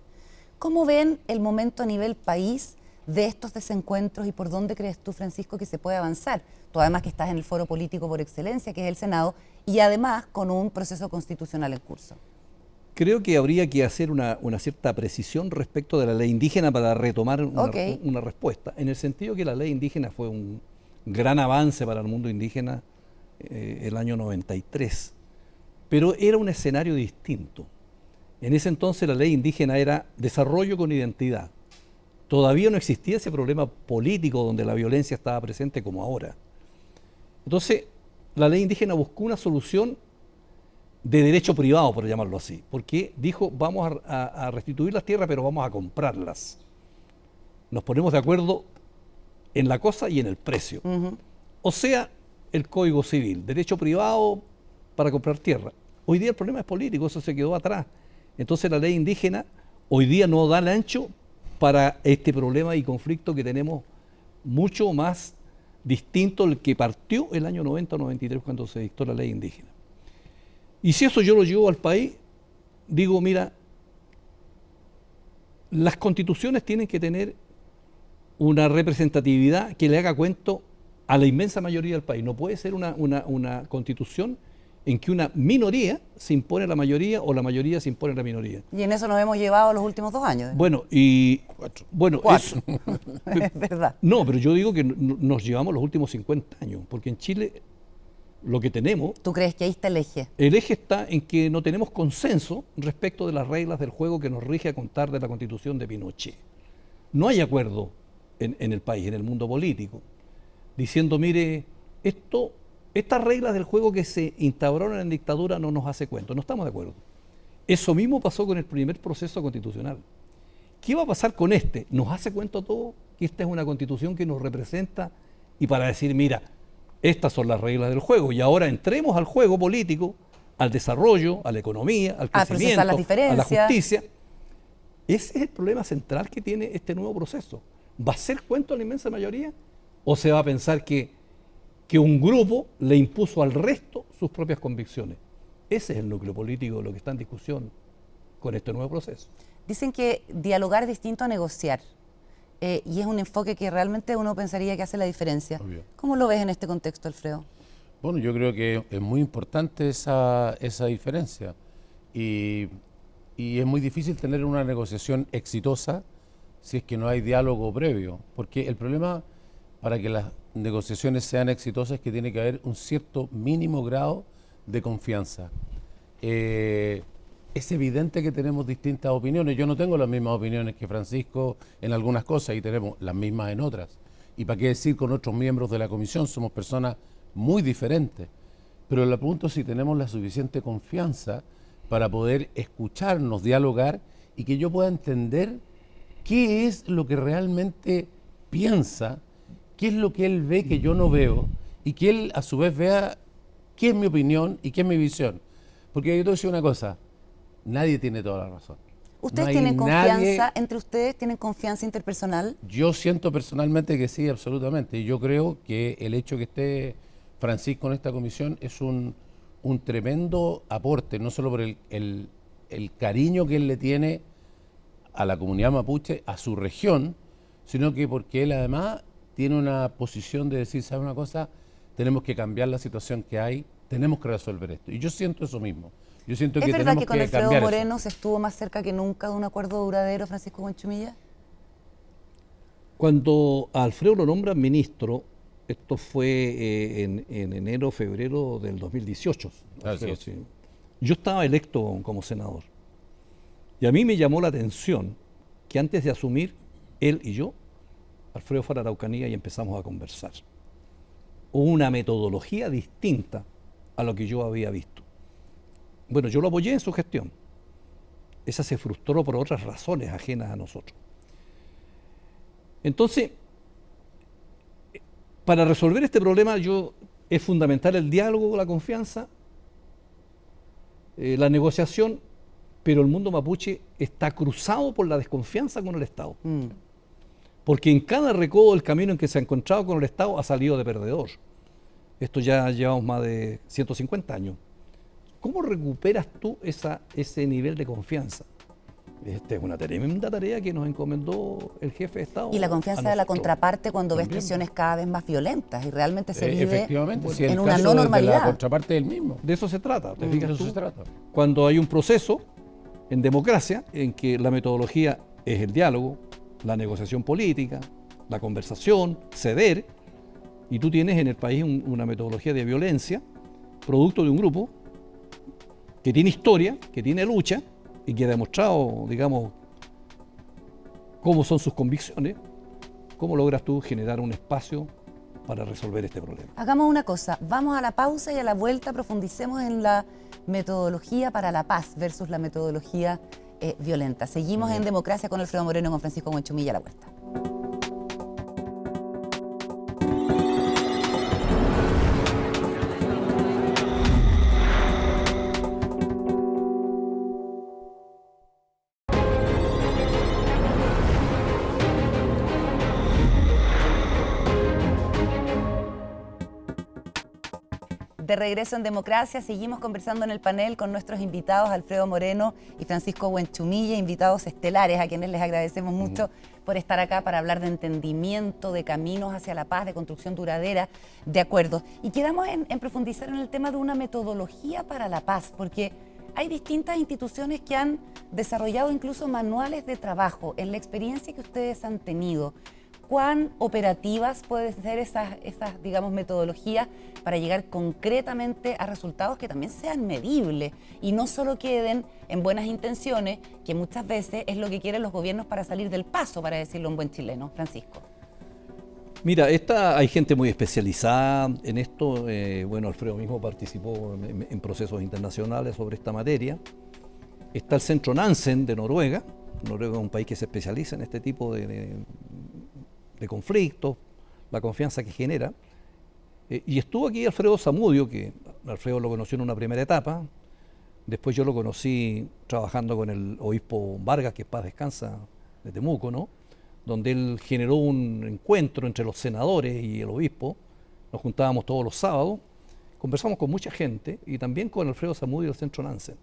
¿Cómo ven el momento a nivel país de estos desencuentros y por dónde crees tú, Francisco, que se puede avanzar? Tú además que estás en el foro político por excelencia, que es el Senado, y además con un proceso constitucional en curso. Creo que habría que hacer una cierta precisión respecto de la ley indígena para retomar una respuesta, en el sentido que la ley indígena fue un gran avance para el mundo indígena el año 93, pero era un escenario distinto. En ese entonces la ley indígena era desarrollo con identidad. Todavía no existía ese problema político donde la violencia estaba presente como ahora. Entonces, la ley indígena buscó una solución de derecho privado, por llamarlo así, porque dijo, vamos a restituir las tierras, pero vamos a comprarlas. Nos ponemos de acuerdo en la cosa y en el precio. O sea, el Código Civil, derecho privado para comprar tierra. Hoy día el problema es político, eso se quedó atrás. Entonces la ley indígena hoy día no da el ancho para este problema y conflicto que tenemos mucho más distinto al que partió el año 90 o 93 cuando se dictó la ley indígena. Y si eso yo lo llevo al país, digo, mira, las constituciones tienen que tener una representatividad que le haga cuento a la inmensa mayoría del país. No puede ser una constitución en que una minoría se impone a la mayoría o la mayoría se impone a la minoría. Y en eso nos hemos llevado los últimos 2 años. Bueno, y... Cuatro. Es verdad. No, pero yo digo que nos llevamos los últimos 50 años, porque en Chile lo que tenemos... ¿Tú crees que ahí está el eje? El eje está en que no tenemos consenso respecto de las reglas del juego que nos rige a contar de la Constitución de Pinochet. No hay acuerdo en el país, en el mundo político, diciendo, mire, estas reglas del juego que se instauraron en dictadura no nos hace cuento, no estamos de acuerdo. Eso mismo pasó con el primer proceso constitucional. ¿Qué va a pasar con este? ¿Nos hace cuento todo que esta es una constitución que nos representa y para decir, mira, estas son las reglas del juego y ahora entremos al juego político, al desarrollo, a la economía, al crecimiento, a la justicia? Ese es el problema central que tiene este nuevo proceso. ¿Va a ser cuento a la inmensa mayoría? ¿O se va a pensar que un grupo le impuso al resto sus propias convicciones? Ese es el núcleo político de lo que está en discusión con este nuevo proceso. Dicen que dialogar es distinto a negociar. Y es un enfoque que realmente uno pensaría que hace la diferencia. Obvio. ¿Cómo lo ves en este contexto, Alfredo? Bueno, yo creo que es muy importante esa diferencia. Y es muy difícil tener una negociación exitosa si es que no hay diálogo previo. Porque el problema para que las negociaciones sean exitosas es que tiene que haber un cierto mínimo grado de confianza. Es evidente que tenemos distintas opiniones. Yo no tengo las mismas opiniones que Francisco en algunas cosas y tenemos las mismas en otras. Y para qué decir con otros miembros de la comisión, somos personas muy diferentes. Pero la pregunta es si tenemos la suficiente confianza para poder escucharnos, dialogar y que yo pueda entender qué es lo que realmente piensa, qué es lo que él ve que yo no veo y que él a su vez vea qué es mi opinión y qué es mi visión. Porque yo te voy a decir una cosa, nadie tiene toda la razón. ¿Ustedes No hay tienen confianza nadie- entre ustedes? ¿Tienen confianza interpersonal? Yo siento personalmente que sí, absolutamente. Y yo creo que el hecho que esté Francisco en esta comisión es un tremendo aporte, no solo por el cariño que él le tiene a la comunidad mapuche, a su región, sino que porque él además tiene una posición de decir, ¿sabe una cosa? Tenemos que cambiar la situación que hay, tenemos que resolver esto. Y yo siento eso mismo. Yo siento ¿Es que verdad tenemos que con que Alfredo cambiar Moreno eso. se estuvo más cerca que nunca de un acuerdo duradero, Francisco Buenchumilla? Cuando a Alfredo lo nombran ministro, esto fue en enero, febrero del 2018. Alfredo, es. sí. Yo estaba electo como senador. Y a mí me llamó la atención que antes de asumir, él y yo, Alfredo fue a la Araucanía y empezamos a conversar. Hubo una metodología distinta a lo que yo había visto. Bueno, yo lo apoyé en su gestión. Esa se frustró por otras razones ajenas a nosotros. Entonces, para resolver este problema es fundamental el diálogo, la confianza, la negociación, pero el mundo mapuche está cruzado por la desconfianza con el Estado. Porque en cada recodo del camino en que se ha encontrado con el Estado ha salido de perdedor. Esto ya llevamos más de 150 años. ¿Cómo recuperas tú ese nivel de confianza? Esta es una tremenda tarea que nos encomendó el jefe de Estado. Y la confianza de la nosotros. contraparte cuando ves También. presiones cada vez más violentas y realmente se vive Efectivamente, si en el una caso no de la normalidad. contraparte del mismo. De eso se trata, ¿te De fijas eso tú? se trata. Cuando hay un proceso en democracia en que la metodología es el diálogo, la negociación política, la conversación, ceder, y tú tienes en el país una metodología de violencia, producto de un grupo que tiene historia, que tiene lucha y que ha demostrado, digamos, cómo son sus convicciones, ¿cómo logras tú generar un espacio para resolver este problema? Hagamos una cosa, vamos a la pausa y a la vuelta profundicemos en la metodología para la paz versus la metodología violenta. Seguimos en Democracia con Alfredo Moreno y con Francisco Buenchumilla a la vuelta. De regreso en Democracia, seguimos conversando en el panel con nuestros invitados Alfredo Moreno y Francisco Buenchumilla, invitados estelares a quienes les agradecemos mucho por estar acá para hablar de entendimiento, de caminos hacia la paz, de construcción duradera, de acuerdos. Y quedamos en profundizar en el tema de una metodología para la paz, porque hay distintas instituciones que han desarrollado incluso manuales de trabajo. En la experiencia que ustedes han tenido, ¿cuán operativas pueden ser esas digamos, metodologías para llegar concretamente a resultados que también sean medibles y no solo queden en buenas intenciones, que muchas veces es lo que quieren los gobiernos para salir del paso, para decirlo en buen chileno? Francisco. Mira, hay gente muy especializada en esto. Bueno, Alfredo mismo participó en procesos internacionales sobre esta materia. Está el Centro Nansen de Noruega. Noruega es un país que se especializa en este tipo de conflictos, la confianza que genera. Y estuvo aquí Alfredo Zamudio, que Alfredo lo conoció en una primera etapa. Después yo lo conocí trabajando con el obispo Vargas, que paz descansa, de Temuco, ¿no? Donde él generó un encuentro entre los senadores y el obispo. Nos juntábamos todos los sábados, conversamos con mucha gente y también con Alfredo Zamudio del Centro Nansen.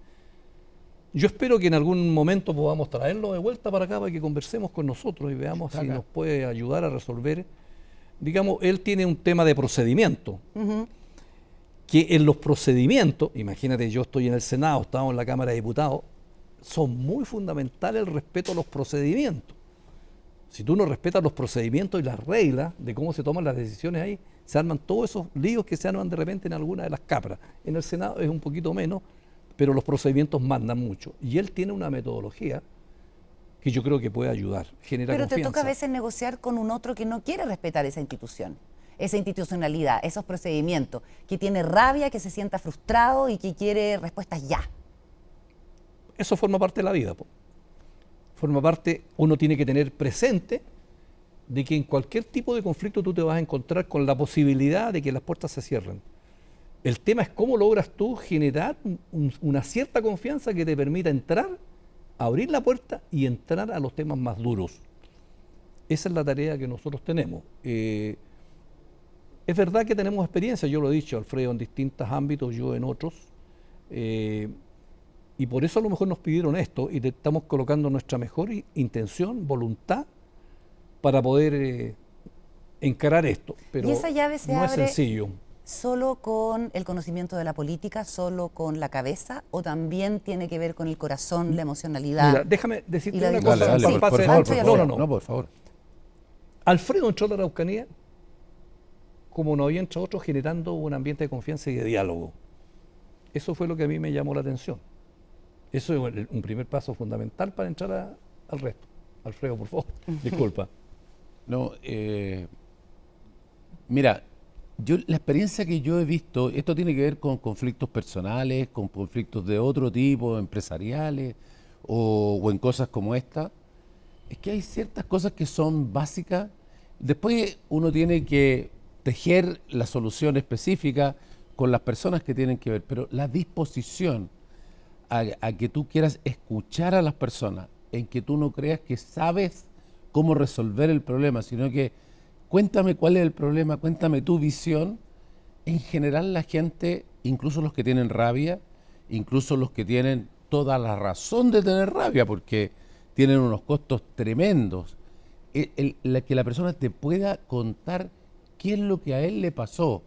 Yo espero que en algún momento podamos traerlo de vuelta para acá para que conversemos con nosotros y veamos si nos puede ayudar a resolver. Digamos, él tiene un tema de procedimiento, que en los procedimientos, imagínate, yo estoy en el Senado, estamos en la Cámara de Diputados, son muy fundamentales el respeto a los procedimientos. Si tú no respetas los procedimientos y las reglas de cómo se toman las decisiones ahí, se arman todos esos líos que se arman de repente en alguna de las cámaras. En el Senado es un poquito menos, pero los procedimientos mandan mucho. Y él tiene una metodología que yo creo que puede ayudar, genera Pero confianza. te toca a veces negociar con un otro que no quiere respetar esa institución, esa institucionalidad, esos procedimientos, que tiene rabia, que se sienta frustrado y que quiere respuestas ya. Eso forma parte de la vida, po. Forma parte, uno tiene que tener presente de que en cualquier tipo de conflicto tú te vas a encontrar con la posibilidad de que las puertas se cierren. El tema es cómo logras tú generar una cierta confianza que te permita entrar, abrir la puerta y entrar a los temas más duros. Esa es la tarea que nosotros tenemos. Es verdad que tenemos experiencia, yo lo he dicho, Alfredo, en distintos ámbitos, yo en otros, y por eso a lo mejor nos pidieron esto y te estamos colocando nuestra mejor intención, voluntad, para poder encarar esto. Pero ¿Y esa llave se no es abre sencillo. solo con el conocimiento de la política, solo con la cabeza, o también tiene que ver con el corazón, la emocionalidad? Mira, déjame decirte una disposición? cosa. Dale, por favor, No, por favor. Alfredo entró a la Araucanía como no había entrado otro, generando un ambiente de confianza y de diálogo. Eso fue lo que a mí me llamó la atención. Eso es un primer paso fundamental para entrar al resto. Alfredo, por favor, disculpa. No, mira, la experiencia que yo he visto, esto tiene que ver con conflictos personales, con conflictos de otro tipo, empresariales, o en cosas como esta, es que hay ciertas cosas que son básicas. Después uno tiene que tejer la solución específica con las personas que tienen que ver, pero la disposición a que tú quieras escuchar a las personas, en que tú no creas que sabes cómo resolver el problema, sino que cuéntame cuál es el problema, cuéntame tu visión. En general la gente, incluso los que tienen rabia, incluso los que tienen toda la razón de tener rabia, porque tienen unos costos tremendos, que la persona te pueda contar qué es lo que a él le pasó.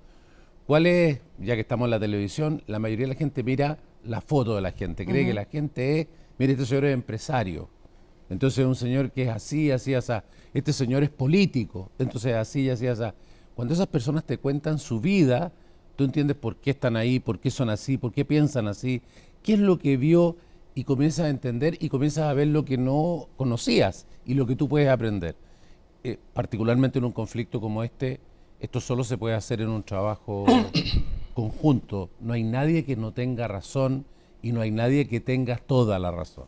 ¿Cuál es? Ya que estamos en la televisión, la mayoría de la gente mira la foto de la gente, cree que la gente es, mire, este señor es empresario, entonces es un señor que es así, así, así, este señor es político, entonces así, así, así. Cuando esas personas te cuentan su vida, tú entiendes por qué están ahí, por qué son así, por qué piensan así, qué es lo que vio, y comienzas a entender y comienzas a ver lo que no conocías y lo que tú puedes aprender. Particularmente en un conflicto como este, esto solo se puede hacer en un trabajo conjunto. No hay nadie que no tenga razón y no hay nadie que tenga toda la razón.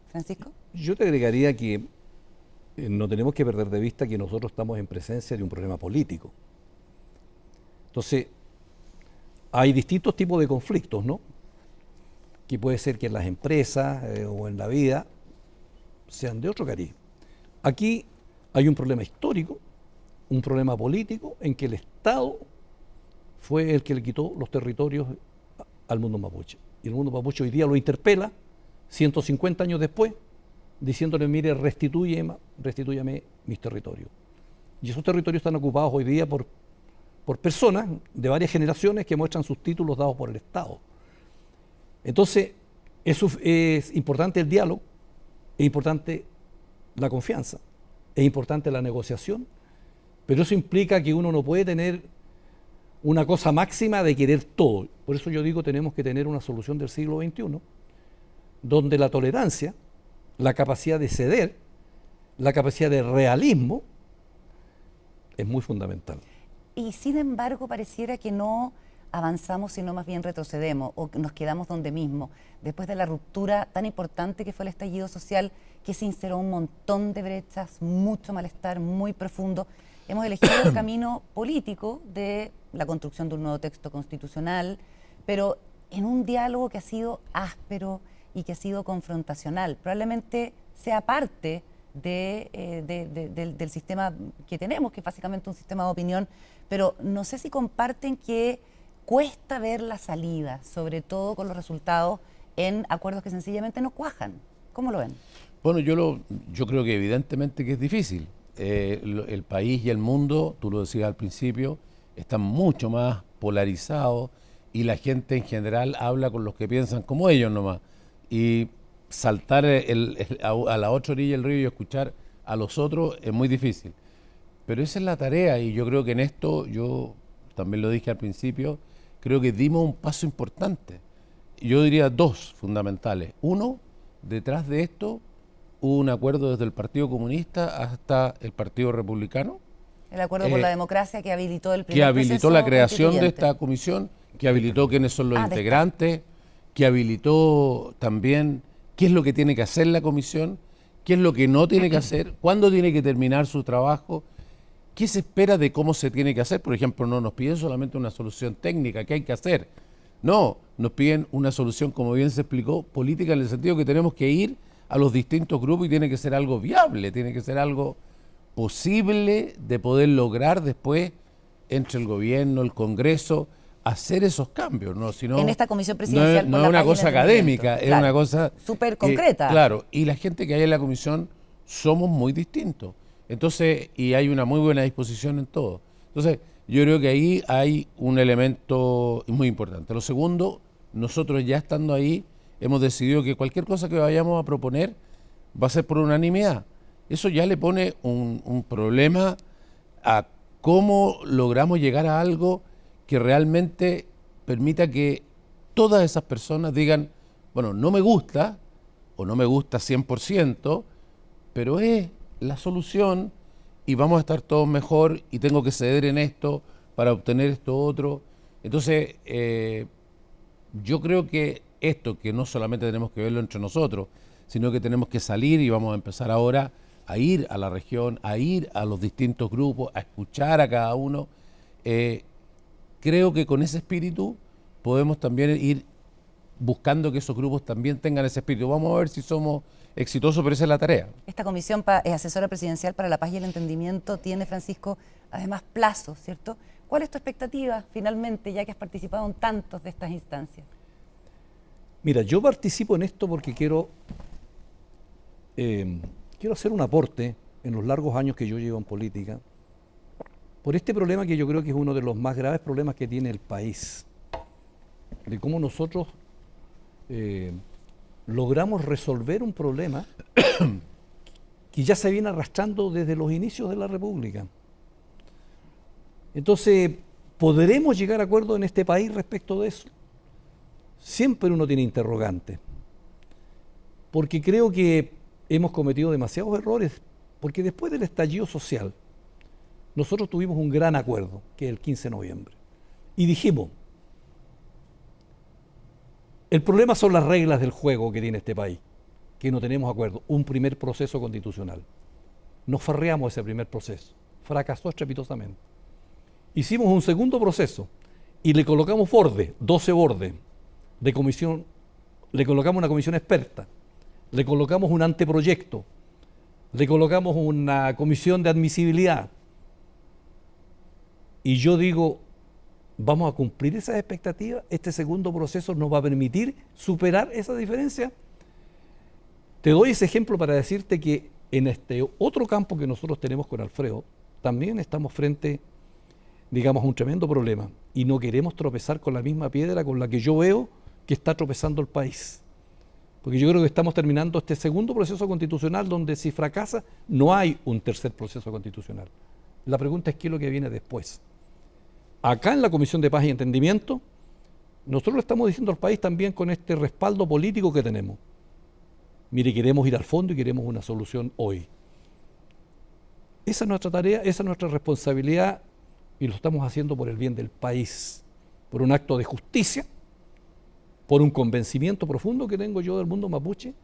¿Francisco? Yo te agregaría que no tenemos que perder de vista que nosotros estamos en presencia de un problema político. Entonces, hay distintos tipos de conflictos, ¿no? Que puede ser que en las empresas o en la vida sean de otro cariz. Aquí hay un problema histórico, un problema político en que el Estado fue el que le quitó los territorios al mundo mapuche. Y el mundo mapuche hoy día lo interpela 150 años después, diciéndole, mire, restitúyame mis territorios. Y esos territorios están ocupados hoy día por personas de varias generaciones que muestran sus títulos dados por el Estado. Entonces, eso es importante el diálogo, es importante la confianza, es importante la negociación, pero eso implica que uno no puede tener una cosa máxima de querer todo. Por eso yo digo, tenemos que tener una solución del siglo XXI, donde la tolerancia, la capacidad de ceder, la capacidad de realismo, es muy fundamental. Y sin embargo, pareciera que no avanzamos, sino más bien retrocedemos o nos quedamos donde mismo. Después de la ruptura tan importante que fue el estallido social, que se inseró un montón de brechas, mucho malestar, muy profundo, hemos elegido el camino político de la construcción de un nuevo texto constitucional, pero en un diálogo que ha sido áspero y que ha sido confrontacional. Probablemente sea parte del sistema que tenemos, que es básicamente un sistema de opinión, pero no sé si comparten que cuesta ver la salida, sobre todo con los resultados en acuerdos que sencillamente no cuajan. ¿Cómo lo ven? Bueno, yo creo que evidentemente que es difícil. El país y el mundo, tú lo decías al principio, están mucho más polarizados y la gente en general habla con los que piensan como ellos nomás. Y saltar a la otra orilla del río y escuchar a los otros es muy difícil. Pero esa es la tarea y yo creo que en esto, yo también lo dije al principio, creo que dimos un paso importante. Yo diría dos fundamentales. Uno, detrás de esto hubo un acuerdo desde el Partido Comunista hasta el Partido Republicano. El acuerdo por la democracia que habilitó el primer que habilitó la creación de constituyente. esta comisión, que habilitó quiénes son los integrantes, que habilitó también qué es lo que tiene que hacer la comisión, qué es lo que no tiene que hacer, cuándo tiene que terminar su trabajo, qué se espera de cómo se tiene que hacer. Por ejemplo, no nos piden solamente una solución técnica, qué hay que hacer. No, nos piden una solución, como bien se explicó, política, en el sentido que tenemos que ir a los distintos grupos y tiene que ser algo viable, tiene que ser algo posible de poder lograr después entre el gobierno, el Congreso, hacer esos cambios, ¿no? Si no, en esta comisión presidencial no es una cosa académica, es una cosa súper concreta. Claro, y la gente que hay en la comisión somos muy distintos. Entonces, y hay una muy buena disposición en todo. Entonces, yo creo que ahí hay un elemento muy importante. Lo segundo, nosotros ya estando ahí, hemos decidido que cualquier cosa que vayamos a proponer va a ser por unanimidad. Eso ya le pone un problema a cómo logramos llegar a algo que realmente permita que todas esas personas digan, bueno, no me gusta, o no me gusta 100%, pero es la solución y vamos a estar todos mejor y tengo que ceder en esto para obtener esto otro. Entonces, yo creo que esto, que no solamente tenemos que verlo entre nosotros, sino que tenemos que salir y vamos a empezar ahora a ir a la región, a ir a los distintos grupos, a escuchar a cada uno. Creo que con ese espíritu podemos también ir buscando que esos grupos también tengan ese espíritu. Vamos a ver si somos exitosos, pero esa es la tarea. Esta comisión asesora presidencial para la paz y el entendimiento tiene, Francisco, además plazos, ¿cierto? ¿Cuál es tu expectativa finalmente, ya que has participado en tantos de estas instancias? Mira, yo participo en esto porque quiero hacer un aporte en los largos años que yo llevo en política por este problema que yo creo que es uno de los más graves problemas que tiene el país, de cómo nosotros logramos resolver un problema que ya se viene arrastrando desde los inicios de la República. Entonces, ¿podremos llegar a acuerdo en este país respecto de eso? Siempre uno tiene interrogantes, porque creo que hemos cometido demasiados errores, porque después del estallido social, nosotros tuvimos un gran acuerdo, que es el 15 de noviembre, y dijimos, el problema son las reglas del juego que tiene este país, que no tenemos acuerdo, un primer proceso constitucional. Nos farreamos ese primer proceso, fracasó estrepitosamente. Hicimos un segundo proceso y le colocamos 12 bordes de comisión, le colocamos una comisión experta, le colocamos un anteproyecto, le colocamos una comisión de admisibilidad. Y yo digo, ¿vamos a cumplir esas expectativas? ¿Este segundo proceso nos va a permitir superar esa diferencia? Te doy ese ejemplo para decirte que en este otro campo que nosotros tenemos con Alfredo, también estamos frente, digamos, a un tremendo problema y no queremos tropezar con la misma piedra con la que yo veo que está tropezando el país. Porque yo creo que estamos terminando este segundo proceso constitucional donde si fracasa no hay un tercer proceso constitucional. La pregunta es qué es lo que viene después. Acá en la Comisión de Paz y Entendimiento, nosotros le estamos diciendo al país también con este respaldo político que tenemos. Mire, queremos ir al fondo y queremos una solución hoy. Esa es nuestra tarea, esa es nuestra responsabilidad y lo estamos haciendo por el bien del país, por un acto de justicia, por un convencimiento profundo que tengo yo del mundo mapuche,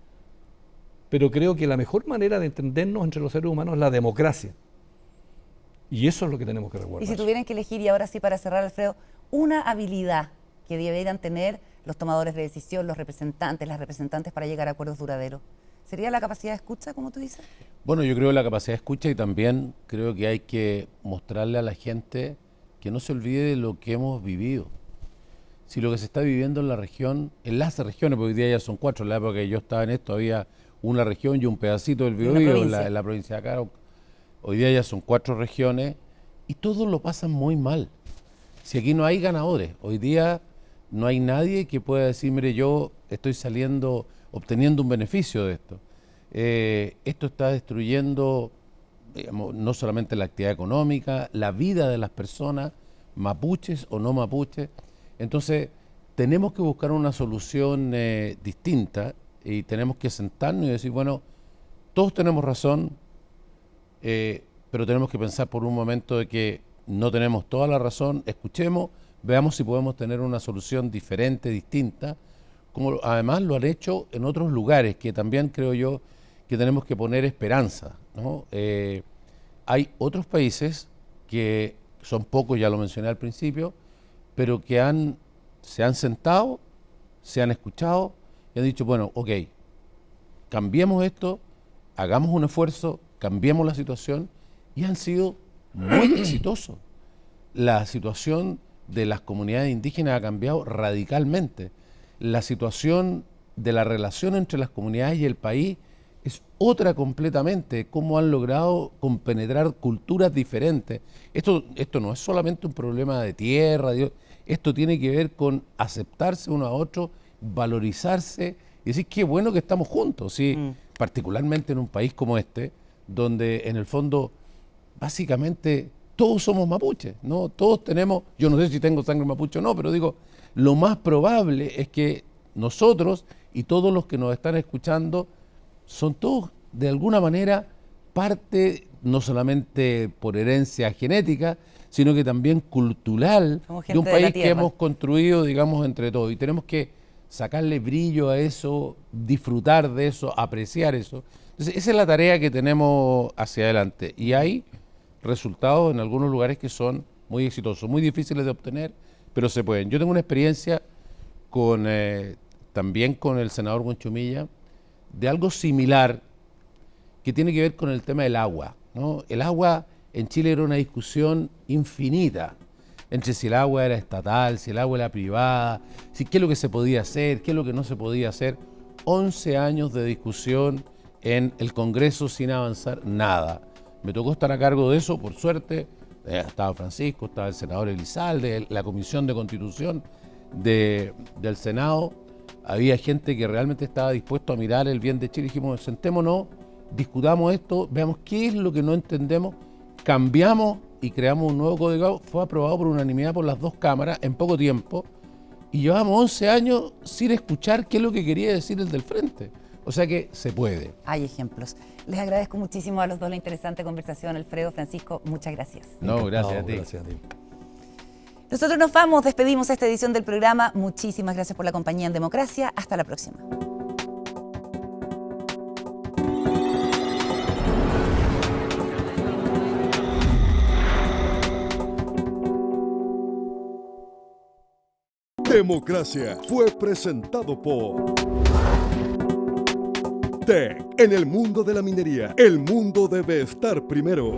pero creo que la mejor manera de entendernos entre los seres humanos es la democracia. Y eso es lo que tenemos que recordar. Y si tuvieran que elegir, y ahora sí para cerrar, Alfredo, una habilidad que deberían tener los tomadores de decisión, los representantes, las representantes para llegar a acuerdos duraderos, ¿sería la capacidad de escucha, como tú dices? Bueno, yo creo la capacidad de escucha y también creo que hay que mostrarle a la gente que no se olvide de lo que hemos vivido. Si lo que se está viviendo en la región, en las regiones, porque hoy día ya son 4, en la época que yo estaba en esto había una región y un pedacito del Biobío en la provincia de Acá. Hoy día ya son 4 regiones y todos lo pasan muy mal. Si aquí no hay ganadores, hoy día no hay nadie que pueda decir, mire, yo estoy saliendo, obteniendo un beneficio de esto. Esto está destruyendo, digamos, no solamente la actividad económica, la vida de las personas, mapuches o no mapuches. Entonces, tenemos que buscar una solución distinta y tenemos que sentarnos y decir, bueno, todos tenemos razón, pero tenemos que pensar por un momento de que no tenemos toda la razón, escuchemos, veamos si podemos tener una solución diferente, distinta, como además lo han hecho en otros lugares, que también creo yo que tenemos que poner esperanza, ¿no? Hay otros países que son pocos, ya lo mencioné al principio, pero que se han sentado, se han escuchado y han dicho, bueno, ok, cambiemos esto, hagamos un esfuerzo, cambiemos la situación, y han sido muy exitosos. La situación de las comunidades indígenas ha cambiado radicalmente. La situación de la relación entre las comunidades y el país es otra completamente, cómo han logrado compenetrar culturas diferentes. Esto no es solamente un problema de tierra, esto tiene que ver con aceptarse uno a otro, valorizarse y decir qué bueno que estamos juntos, ¿sí? Particularmente en un país como este, donde en el fondo básicamente todos somos mapuches, ¿no? Todos tenemos, yo no sé si tengo sangre mapuche o no, pero digo, lo más probable es que nosotros y todos los que nos están escuchando son todos de alguna manera parte, no solamente por herencia genética, sino que también cultural de un país que hemos construido, digamos, entre todos. Y tenemos que sacarle brillo a eso, disfrutar de eso, apreciar eso. Entonces, esa es la tarea que tenemos hacia adelante. Y hay resultados en algunos lugares que son muy exitosos, muy difíciles de obtener, pero se pueden. Yo tengo una experiencia también con el senador Huanchumilla de algo similar que tiene que ver con el tema del agua, ¿no? El agua en Chile era una discusión infinita entre si el agua era estatal, si el agua era privada, si qué es lo que se podía hacer, qué es lo que no se podía hacer. 11 años de discusión en el Congreso sin avanzar nada. Me tocó estar a cargo de eso, por suerte. Estaba Francisco, estaba el senador Elizalde, la Comisión de Constitución del Senado. Había gente que realmente estaba dispuesto a mirar el bien de Chile. Dijimos, sentémonos, discutamos esto, veamos qué es lo que no entendemos, cambiamos y creamos un nuevo código. Fue aprobado por unanimidad por las dos cámaras en poco tiempo y llevamos 11 años sin escuchar qué es lo que quería decir el del frente. O sea que se puede. Hay ejemplos. Les agradezco muchísimo a los dos la interesante conversación. Alfredo, Francisco, muchas gracias. No, gracias a ti. Gracias a ti. Nosotros nos vamos, despedimos esta edición del programa. Muchísimas gracias por la compañía en Democracia. Hasta la próxima. Democracia fue presentado por TEC. En el mundo de la minería, el mundo debe estar primero.